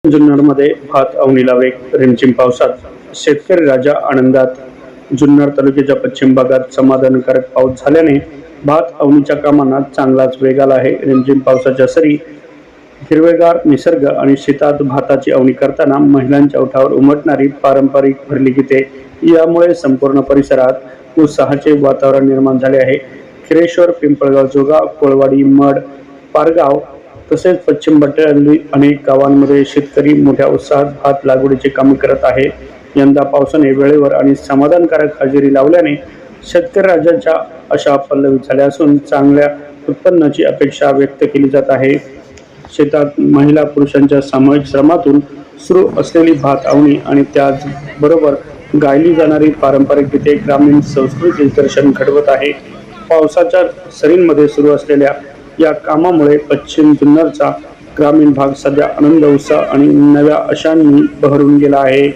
जुन्नरमध्ये भात अवनीला वेग, रिमझिम पावसात शेतकरी राजा आनंदात. जुन्नर तालुक्याच्या पश्चिम भागात समाधानकारक पाऊस झाल्याने भात अवनीच्या कामांना चांगलाच वेग आला आहे. रिमझिम पावसाच्या सरी, हिरवेगार निसर्ग आणि शेतात भाताची अवनी करताना महिलांच्या ओठावर उमटणारी पारंपरिक भरली गीते यामुळे संपूर्ण परिसरात उत्साहाचे वातावरण निर्माण झाले आहे. खिरेश्वर, पिंपळगाव, जोगा, कोळवाडी, मड, पारगाव तसेच पश्चिम भागातील अनेक गावांमध्ये शेतकरी मोठ्या उत्साहात भात लागवडीचे काम करत आहे. यंदा पावसाने वेळेवर आणि समाधानकारक हजेरी लावल्याने शेतकरी राजाच्या आशा पल्लवित झाल्या असून चांगल्या उत्पन्नाची अपेक्षा व्यक्त केली जात आहे. शेतात महिला पुरुषांच्या सामूहिक श्रमातून सुरू असलेली भात अवनी आणि त्याचबरोबर गायली जाणारी पारंपरिक गीते ग्रामीण संस्कृतीचे दर्शन घडवत आहे. पावसाच्या सरींमध्ये सुरू असलेल्या या कामामुळे पश्चिम जुन्नरचा ग्रामीण भाग सध्या आनंद, उत्साह आणि नव्या आशांनी बहरून गेला आहे.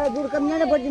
दूर करने पड़ती